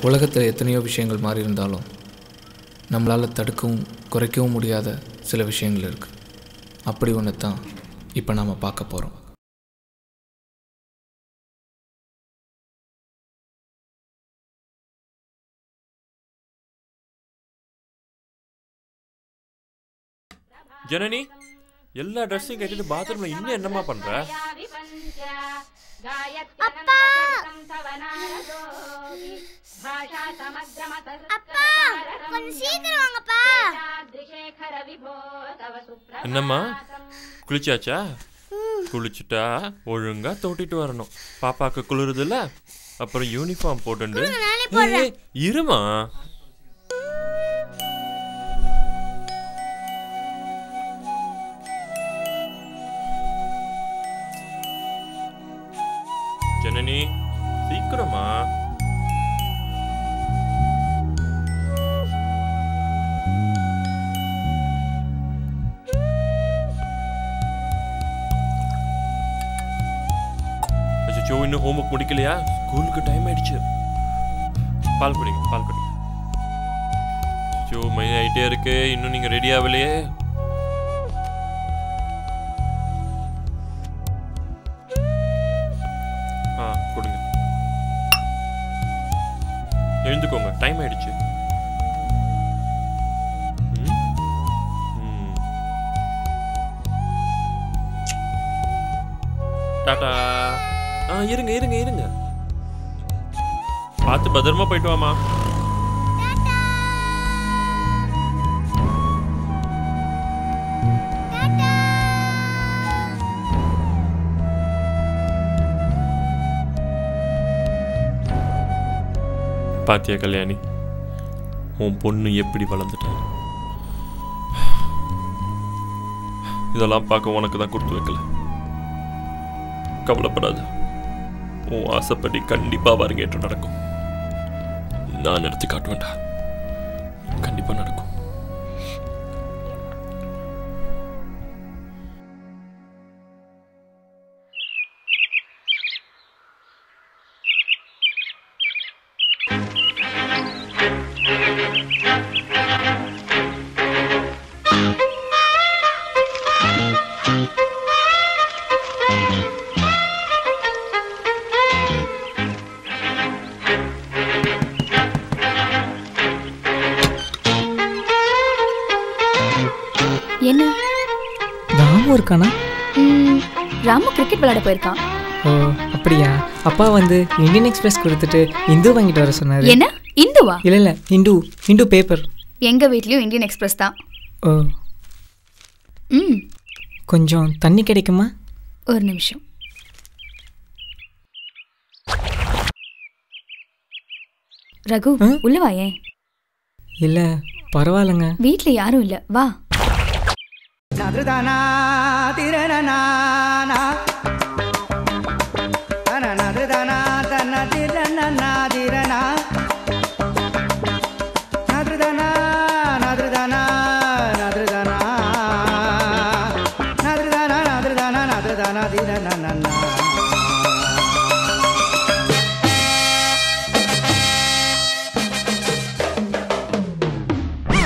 உலகத்தில் எத்தனையோ விஷயங்கள் மாறி இருந்தாலும் நம்மளால் தடுக்கவும் குறைக்கவும் முடியாத சில விஷயங்கள் இருக்குது. அப்படி ஒன்று தான் இப்போ நாம் பார்க்க போகிறோம். ஜனனி, எல்லா ட்ரெஸ்ஸையும் கட்டிட்டு பாத்ரூம்ல இன்னும் என்னமா பண்ற? அப்பா அப்பா கொஞ்சம் சீக்கிரம் வாங்கப்பா. என்னம்மா, குளிச்சாச்சா? குளிச்சுட்டா ஒழுங்கா தொட்டிட்டு வரணும். பாப்பாக்கு குளிருதுல்ல, அப்புறம் யூனிஃபார்ம் போட்டு இருமா. ஜனனி, சீக்கிரமா. அச்சோ, இன்னும் ஹோம்ஒர்க் முடிக்கலையா? ஸ்கூலுக்கு டைம் ஆயிடுச்சு. பால் குடிங்க, பால் குடிங்க. அச்சோ, மணி ஆயிட்டே இருக்கு, இன்னும் நீங்க ரெடி ஆகலையே. கொடுங்க, எழுந்துக்கோங்க, டைம் ஆயிடுச்சு. டாடா. இருங்க இருங்க இருங்க, பார்த்து பத்திரமா போயிட்டு வாமா. பாத்தியா கல்யாணி, உன் பொண்ணு எப்படி வளர்ந்துட்டான். இதெல்லாம் பார்க்க உனக்கு தான் கொடுத்து வைக்கல. கவலைப்படாத, உன் ஆசைப்படி கண்டிப்பா அரங்கேற்றம் நடக்கும். நான் எடுத்து காட்டுவேன்டா, கண்டிப்பா நடக்கும். என்ன ராமு இருக்கானா? ராமு கிரிக்கெட் விளையாட போயிருக்கான். ஓ அப்படியா? அப்பா வந்து இந்தியன் எக்ஸ்பிரஸ் கொடுத்துட்டு இந்து வாங்கிட்டு வர சொன்னாரு. என்ன இந்துவா? இல்ல இல்ல, இந்து பேப்பர். எங்க வீட்லயும் இந்தியன் எக்ஸ்பிரஸ் தான். ஓ கொஞ்சம் தண்ணி கிடைக்குமா? ஒரு நிமிஷம். ரகு, உள்ள வாயே. இல்ல பரவாயில்லைங்க, வீட்ல யாரும் இல்ல, வா.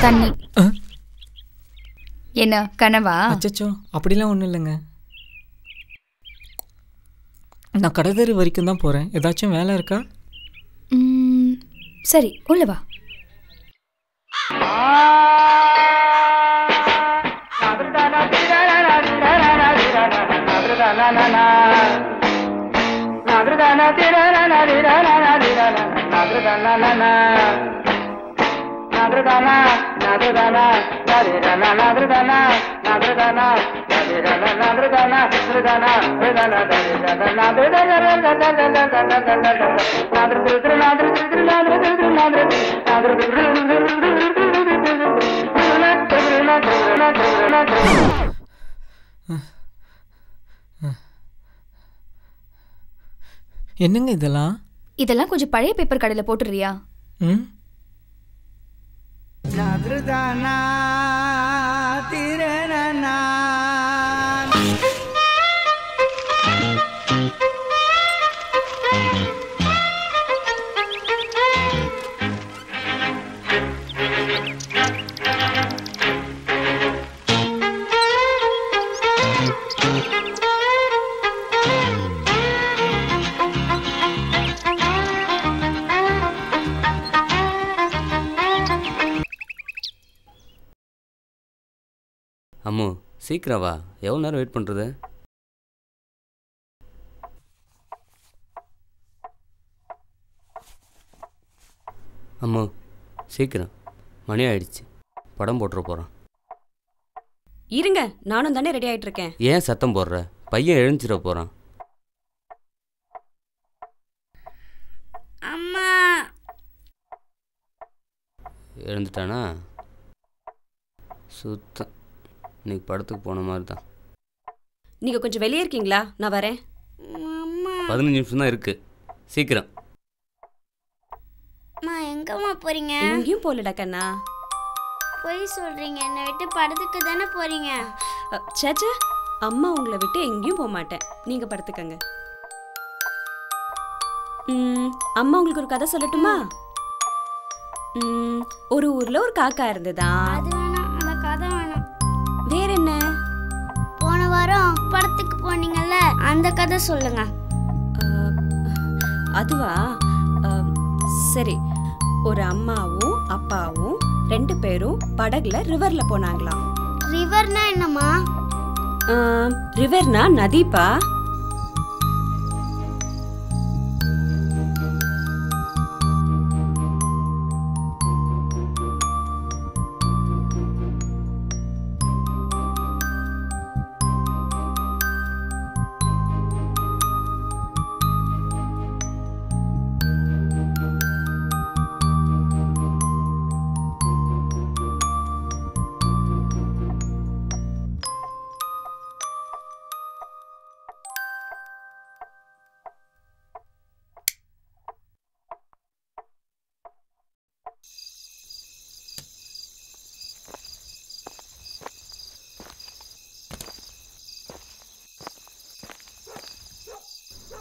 தண்ணி. என்ன கனவா? அச்சச்சோ, அப்படிலாம் ஒன்றும் இல்லைங்க. நான் கடற்கரை வரைக்கும் தான் போகிறேன். ஏதாச்சும் வேலை இருக்கா? சரி, உள்ள வா. என்னங்க இதெல்லாம்? இதெல்லாம் கொஞ்சம் பழைய பேப்பர் கடையில போட்டுறியா? அம்மு சீக்கிரம் வா, எவ்வளோ நேரம் வெயிட் பண்ணுறது? அம்மு சீக்கிரம், மணி ஆயிடுச்சு, படம் போட்டுற போகிறான். இருங்க, நானும் தானே ரெடி ஆகிட்டு இருக்கேன். ஏன் சத்தம் போடுற? பையன் எழுந்திர போகிறான். அம்மா எழுந்துட்டானா? சுத்தம், இன்னைக்கு படத்துக்கு போன மாதிரி தான். நீங்கள் கொஞ்சம் வெளியே இருக்கீங்களா? நான் வரேன். 15 நிமிஷம் தான் இருக்குது, சீக்கிரம். அம்மா எங்கம்மா போறீங்க? எங்கேயும் போகலடா கண்ணா. போய் சொல்றீங்க, என்னை விட்டு படத்துக்கு தானே போறீங்க? சேச்சே, அம்மா உங்களை விட்டு எங்கேயும் போக மாட்டேன். நீங்கள் படுத்துக்கங்க. அம்மா உங்களுக்கு ஒரு கதை சொல்லட்டுமா? ஒரு ஊர்ல ஒரு காக்கா இருந்ததா. அது வேணாம், அந்த கதை வேணாம். வேற என்ன? போன வாரம் படத்துக்கு போனீங்கல்ல, அந்த கதை சொல்லுங்க. அதுவா? சரி, ஒரு அம்மாவும் அப்பாவும் 2 பேரும் படகுல ரிவர்ல போனாங்களாம். ரிவர்னா என்னம்மா? ரிவர்னா நதிப்பா.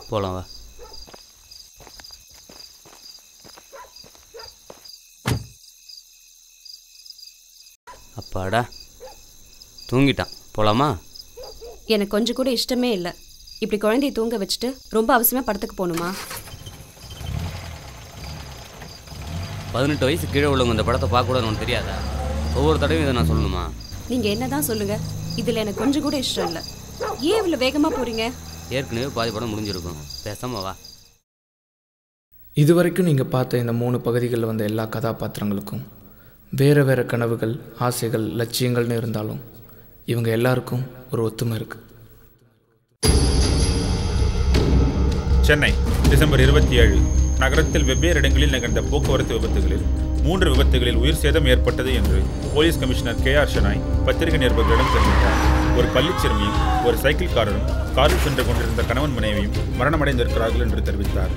போகலாம் வா. அப்பாடா தூங்கிட்டான், போகலாமா? எனக்கு கொஞ்சம் கூட இஷ்டமே இல்லை. இப்படி குழந்தைய தூங்க வச்சுட்டு ரொம்ப அவசியமாக படத்துக்கு போகணுமா? 18 வயசு கீழே உள்ளவங்க இந்த படத்தை பார்க்கக்கூடாதுன்னு உனக்கு தெரியாதா? ஒவ்வொரு தடவையும் இதை நான் சொல்லணுமா? நீங்கள் என்ன தான் சொல்லுங்கள், இதில் எனக்கு கொஞ்சம் கூட இஷ்டம் இல்லை. ஏன் இவ்வளோ வேகமாக போகிறீங்க? ஏற்கனவே பாதி படம் முடிஞ்சிருக்கும், பேசாம வா. இதுவரைக்கும் நீங்கள் பார்த்த இந்த 3 பகுதிகளில் வந்த எல்லா கதாபாத்திரங்களுக்கும் வேறு வேறு கனவுகள், ஆசைகள், லட்சியங்கள்னு இருந்தாலும் இவங்க எல்லாருக்கும் ஒரு ஒத்துமை இருக்குது. சென்னை டிசம்பர் 27 நகரத்தில் வெவ்வேறு இடங்களில் நிகழ்ந்த போக்குவரத்து விபத்துகளில் 3 விபத்துகளில் உயிர் சேதம் ஏற்பட்டது என்று போலீஸ் கமிஷனர் KR ஷனாய் பத்திரிகை நிருபர்களிடம் தெரிவித்தார். ஒரு பள்ளிச் சிறுமியும் ஒரு சைக்கிள்காரரும் காரில் சென்று கொண்டிருந்த கணவன் மனைவியும் மரணமடைந்திருக்கிறார்கள் என்று தெரிவித்தார்.